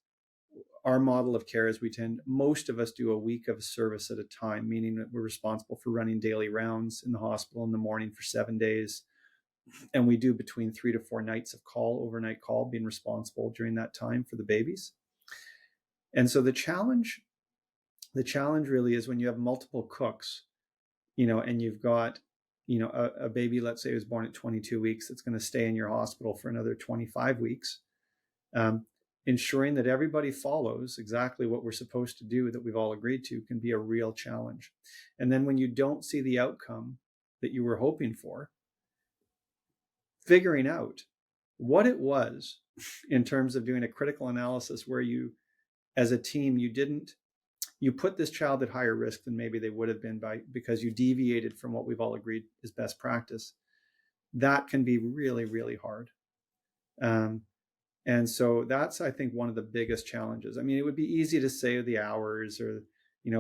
our model of care is most of us do a week of service at a time, meaning that we're responsible for running daily rounds in the hospital in the morning for 7 days. And we do between 3 to 4 nights of overnight call, being responsible during that time for the babies. And so the challenge really is when you have multiple cooks, and you've got, a baby, let's say, who's born at 22 weeks, that's going to stay in your hospital for another 25 weeks. Ensuring that everybody follows exactly what we're supposed to do that we've all agreed to can be a real challenge. And then when you don't see the outcome that you were hoping for, figuring out what it was in terms of doing a critical analysis where you, as a team, you put this child at higher risk than maybe they would have been because you deviated from what we've all agreed is best practice. That can be really, really hard. And so that's, I think, one of the biggest challenges. I mean, it would be easy to say the hours or,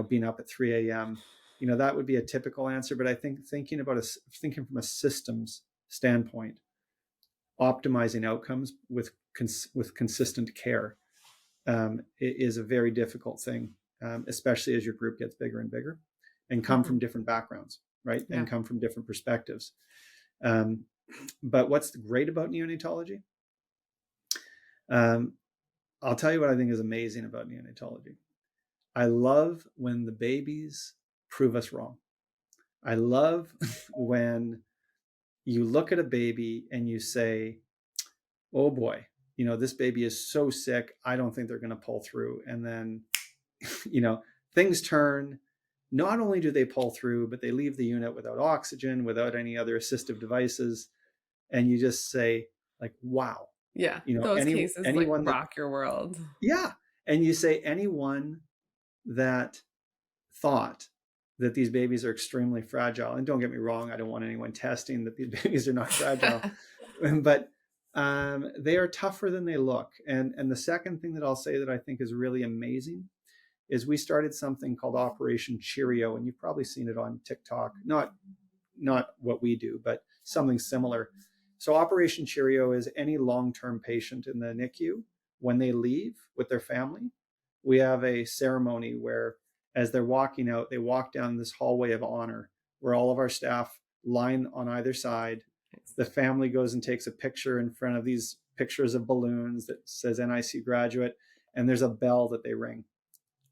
being up at 3 a.m. That would be a typical answer. But I think thinking from a systems standpoint, optimizing outcomes with consistent care is a very difficult thing, especially as your group gets bigger and bigger and come from different backgrounds, right? Yeah. And come from different perspectives. But what's great about neonatology? I'll tell you what I think is amazing about neonatology. I love when the babies prove us wrong. I love when you look at a baby and you say, oh boy, this baby is so sick, I don't think they're going to pull through. And then, things turn. Not only do they pull through, but they leave the unit without oxygen, without any other assistive devices. And you just say, like, wow. Yeah, those cases anyone rock your world. Yeah. And you say anyone that thought that these babies are extremely fragile, and don't get me wrong, I don't want anyone testing that these babies are not fragile, but they are tougher than they look. And the second thing that I'll say that I think is really amazing is we started something called Operation Cheerio, and you've probably seen it on TikTok, not what we do, but something similar. So Operation Cheerio is any long-term patient in the NICU, when they leave with their family, we have a ceremony where as they're walking out, they walk down this hallway of honor where all of our staff line on either side. The family goes and takes a picture in front of these pictures of balloons that says NICU graduate, and there's a bell that they ring,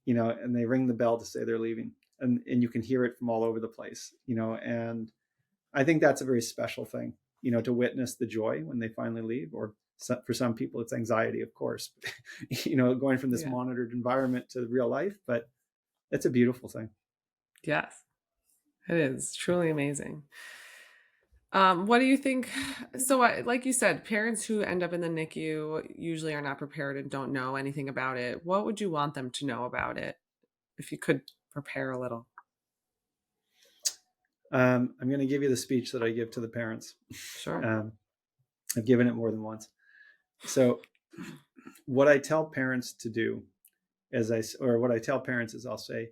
and they ring the bell to say they're leaving, and you can hear it from all over the place, and I think that's a very special thing. To witness the joy when they finally leave, or for some people it's anxiety, of course, going from this monitored environment to real life, but it's a beautiful thing. Yes, it is truly amazing. What do you think? So like you said, parents who end up in the NICU usually are not prepared and don't know anything about it. What would you want them to know about it if you could prepare a little? I'm going to give you the speech that I give to the parents. Sure. I've given it more than once. So what I tell parents to do what I tell parents is I'll say,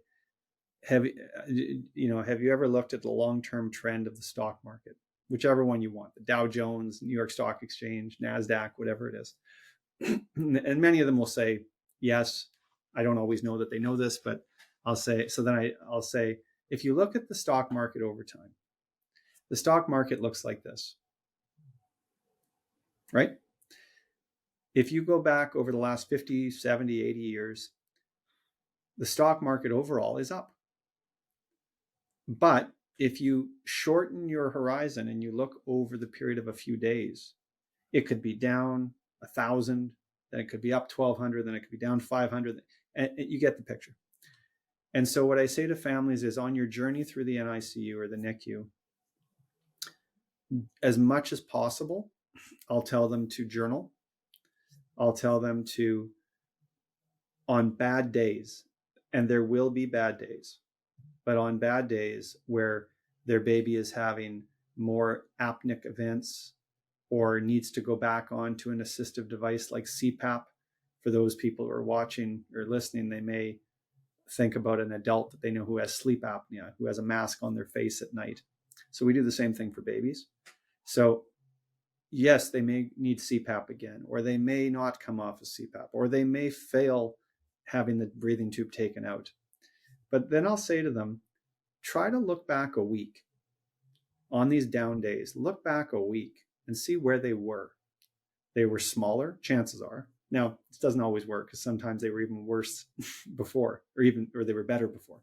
have you ever looked at the long-term trend of the stock market, whichever one you want, the Dow Jones, New York Stock Exchange, NASDAQ, whatever it is. And many of them will say, yes. I don't always know that they know this, but I'll say, if you look at the stock market over time, the stock market looks like this, right? If you go back over the last 50, 70, 80 years, the stock market overall is up. But if you shorten your horizon and you look over the period of a few days, it could be down 1,000, then it could be up 1,200, then it could be down 500, and you get the picture. And so what I say to families is, on your journey through the NICU or the NICU, as much as possible, I'll tell them to journal. I'll tell them to, on bad days, and there will be bad days, but on bad days where their baby is having more apneic events or needs to go back onto an assistive device like CPAP, for those people who are watching or listening, they may think about an adult that they know who has sleep apnea, who has a mask on their face at night. So we do the same thing for babies. So yes, they may need CPAP again, or they may not come off of CPAP, or they may fail having the breathing tube taken out. But then I'll say to them, try to look back a week on these down days. Look back a week and see where they were. They were smaller, chances are. Now, this doesn't always work because sometimes they were even worse before, or they were better before.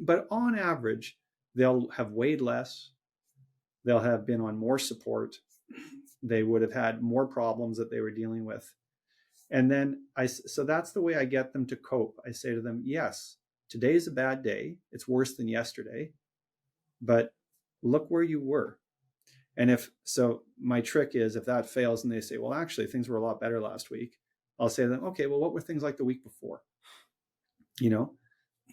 But on average, they'll have weighed less. They'll have been on more support. They would have had more problems that they were dealing with. And then so that's the way I get them to cope. I say to them, yes, today's a bad day. It's worse than yesterday, but look where you were. And so my trick is, if that fails and they say, well, actually things were a lot better last week, I'll say to them, okay, well, what were things like the week before?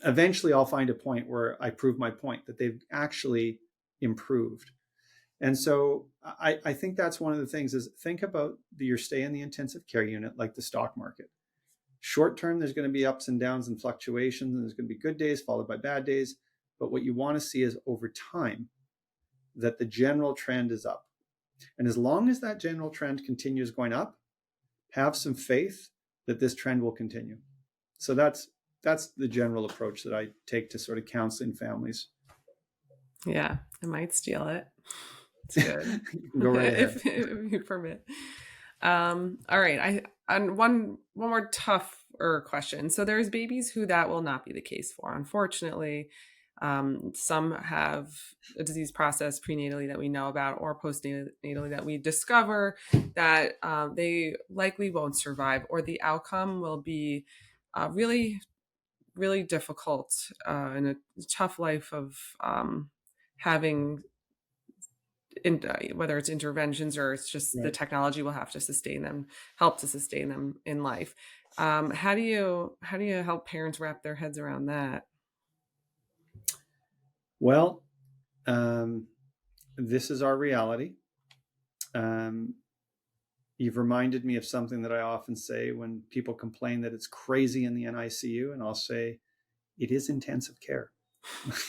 Eventually I'll find a point where I prove my point that they've actually improved. And so I think that's one of the things is think about your stay in the intensive care unit like the stock market. Short term, there's going to be ups and downs and fluctuations, and there's going to be good days followed by bad days. But what you want to see is over time that the general trend is up. And as long as that general trend continues going up, have some faith that this trend will continue. So that's the general approach that I take to sort of counseling families. Yeah, I might steal it. It's good. Go right ahead. if you permit. All right. And one more tougher question. So there's babies who that will not be the case for, unfortunately. Some have a disease process prenatally that we know about, or postnatally that we discover that they likely won't survive, or the outcome will be really, really difficult and a tough life of having, whether it's interventions or it's just the technology will have to help to sustain them in life. How do you help parents wrap their heads around that? Well, this is our reality. You've reminded me of something that I often say when people complain that it's crazy in the NICU, and I'll say, it is intensive care.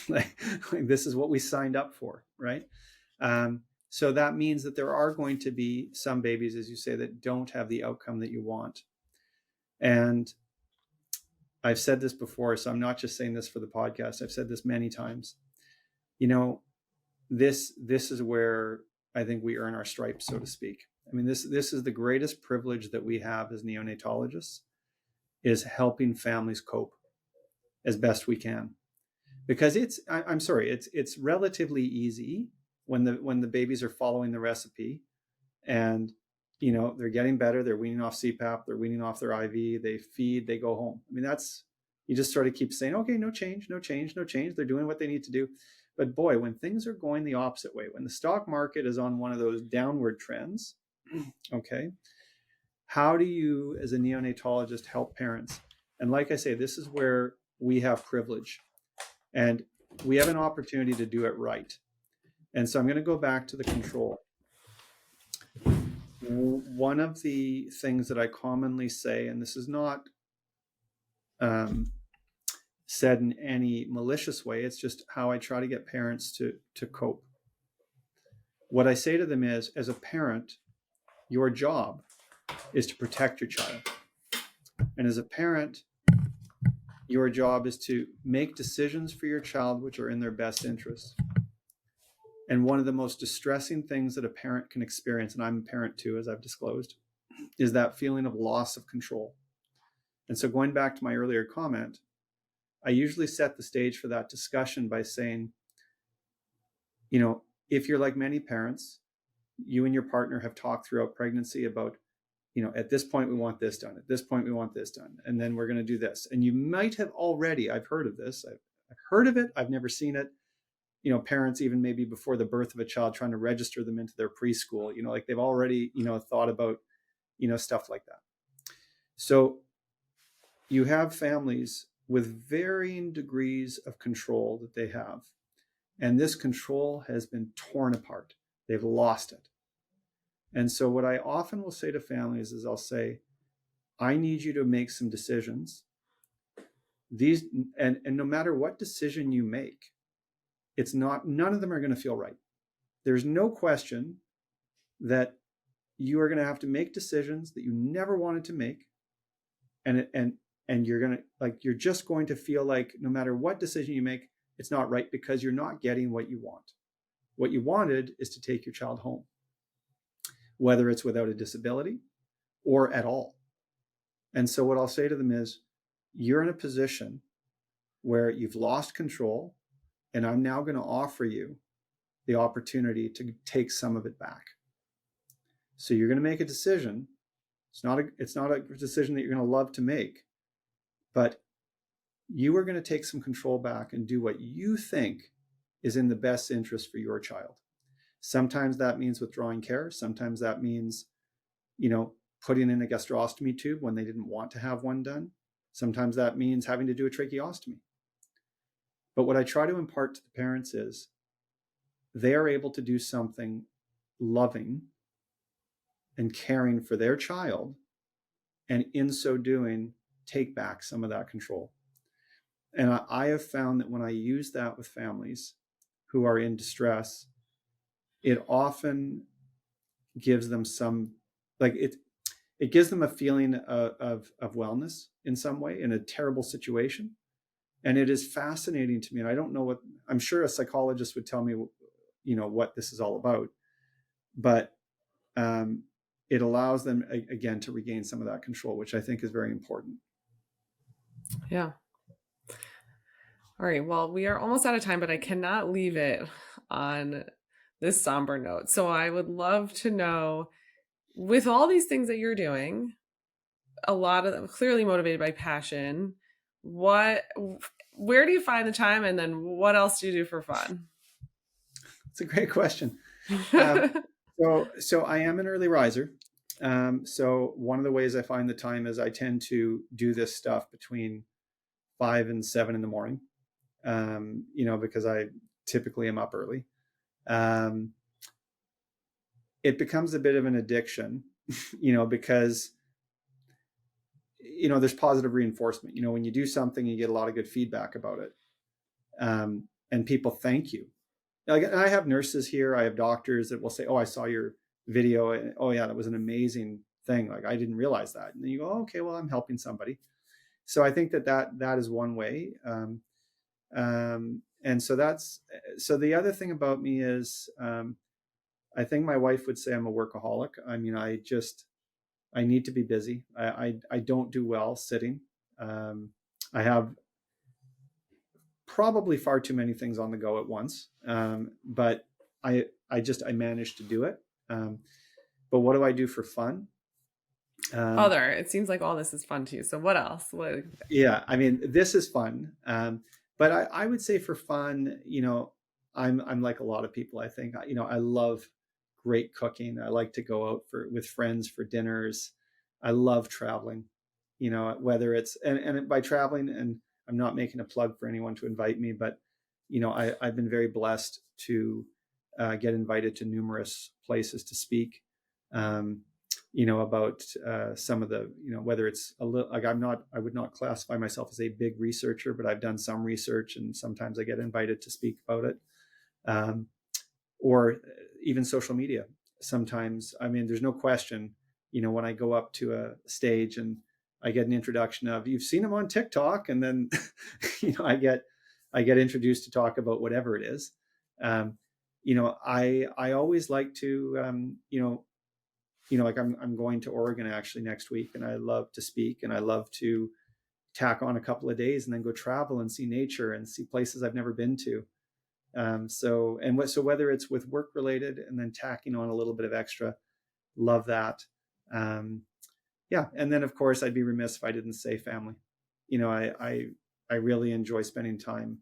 like this is what we signed up for, right? So that means that there are going to be some babies, as you say, that don't have the outcome that you want. And I've said this before, so I'm not just saying this for the podcast. I've said this many times. This is where I think we earn our stripes, so to speak. I mean, this is the greatest privilege that we have as neonatologists, is helping families cope as best we can. Because it's relatively easy when the babies are following the recipe, and they're getting better. They're weaning off CPAP. They're weaning off their IV. They feed. They go home. I mean, you just sort of keep saying, okay, no change, no change, no change. They're doing what they need to do. But boy, when things are going the opposite way, when the stock market is on one of those downward trends, okay, how do you, as a neonatologist, help parents? And like I say, this is where we have privilege, and we have an opportunity to do it right. And so I'm going to go back to the control. One of the things that I commonly say, and this is not said in any malicious way, it's just how I try to get parents to cope. What I say to them is, as a parent, your job is to protect your child. And as a parent, your job is to make decisions for your child which are in their best interest. And one of the most distressing things that a parent can experience, and I'm a parent too, as I've disclosed, is that feeling of loss of control. And so going back to my earlier comment, I usually set the stage for that discussion by saying, if you're like many parents, you and your partner have talked throughout pregnancy about, at this point we want this done, at this point we want this done, and then we're going to do this. And you might have already, I've heard of this, I've heard of it, I've never seen it. Parents even maybe before the birth of a child trying to register them into their preschool, like they've already, thought about, stuff like that. So you have families with varying degrees of control that they have. And this control has been torn apart. They've lost it. And so what I often will say to families is I'll say, I need you to make some decisions. And no matter what decision you make, none of them are going to feel right. There's no question that you are going to have to make decisions that you never wanted to make. And and you're just going to feel like no matter what decision you make, it's not right because you're not getting what you want. What you wanted is to take your child home, whether it's without a disability or at all. And so what I'll say to them is, you're in a position where you've lost control, and I'm now going to offer you the opportunity to take some of it back. So you're going to make a decision. It's not a decision that you're going to love to make, but you are going to take some control back and do what you think is in the best interest for your child. Sometimes that means withdrawing care. Sometimes that means, putting in a gastrostomy tube when they didn't want to have one done. Sometimes that means having to do a tracheostomy. But what I try to impart to the parents is they are able to do something loving and caring for their child, and in so doing, take back some of that control. And I have found that when I use that with families who are in distress, it often gives them it gives them a feeling of wellness in some way in a terrible situation. And it is fascinating to me. And I don't know I'm sure a psychologist would tell me, what this is all about, but it allows them again to regain some of that control, which I think is very important. Yeah. All right. Well, we are almost out of time, but I cannot leave it on this somber note. So I would love to know, with all these things that you're doing, a lot of them clearly motivated by passion, where do you find the time, and then what else do you do for fun? It's a great question. So I am an early riser. So one of the ways I find the time is I tend to do this stuff between 5 and 7 in the morning, because I typically am up early. It becomes a bit of an addiction, because, there's positive reinforcement. When you do something, you get a lot of good feedback about it. And people thank you. Like, I have nurses here, I have doctors that will say, "Oh, I saw your video. And, oh yeah, that was an amazing thing. Like, I didn't realize that." And then you go, "Oh, okay, well, I'm helping somebody." So I think that is one way. And so the other thing about me is, I think my wife would say I'm a workaholic. I mean, I need to be busy. I don't do well sitting. I have probably far too many things on the go at once. But I managed to do it. But what do I do for fun? It seems like all this is fun to you. So what else? Yeah, I mean, this is fun. But I would say for fun, I'm like a lot of people. I think, I love great cooking. I like to go out with friends for dinners. I love traveling, whether it's, and by traveling, and I'm not making a plug for anyone to invite me, but, I've been very blessed to get invited to numerous places to speak, about some of the, whether it's a little, like I would not classify myself as a big researcher, but I've done some research, and sometimes I get invited to speak about it. Or even social media. Sometimes, I mean, there's no question, when I go up to a stage and I get an introduction of, "You've seen him on TikTok," and then, I get introduced to talk about whatever it is. I always like to, like I'm going to Oregon actually next week, and I love to speak, and I love to tack on a couple of days and then go travel and see nature and see places I've never been to. So whether it's with work related and then tacking on a little bit of extra, love that. Yeah. And then of course I'd be remiss if I didn't say family. I really enjoy spending time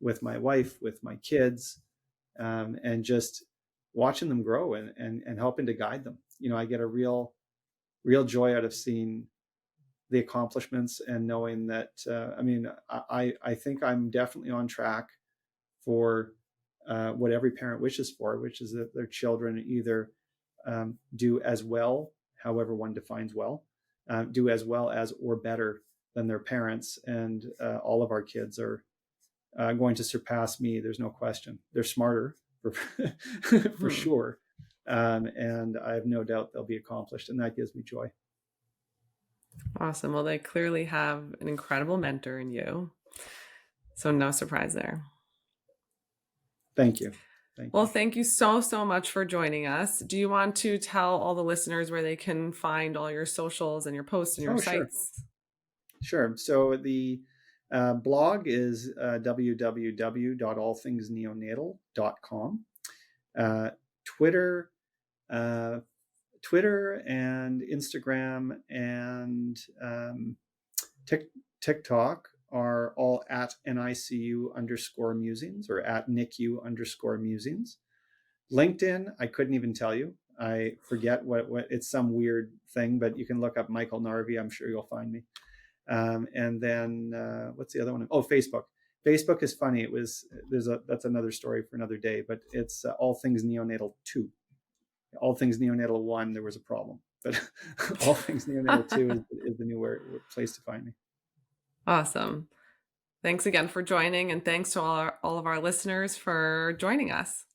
with my wife, with my kids, and just watching them grow and helping to guide them. I get a real joy out of seeing the accomplishments and knowing that, I think I'm definitely on track for what every parent wishes for, which is that their children either do as well, however one defines well, do as well as or better than their parents. And all of our kids are going to surpass me. There's no question. They're smarter for sure. And I have no doubt they'll be accomplished. And that gives me joy. Awesome. Well, they clearly have an incredible mentor in you. So no surprise there. Thank you. Thank Well, you. thank you so, so much for joining us. Do you want to tell all the listeners where they can find all your socials and your posts and your Oh, sure. sites? Sure. So the blog is www.allthingsneonatal.com. Twitter, uh, Twitter and Instagram and TikTok are all at NICU_musings or at NICU_musings. LinkedIn, I couldn't even tell you. I forget what it's some weird thing, but you can look up Michael Narvey. I'm sure you'll find me. And then what's the other one? Oh, Facebook. Facebook is funny. That's another story for another day. But it's All Things Neonatal 2. All Things Neonatal 1, there was a problem, but All Things Neonatal 2 is the new place to find me. Awesome. Thanks again for joining, and thanks to all of our listeners for joining us.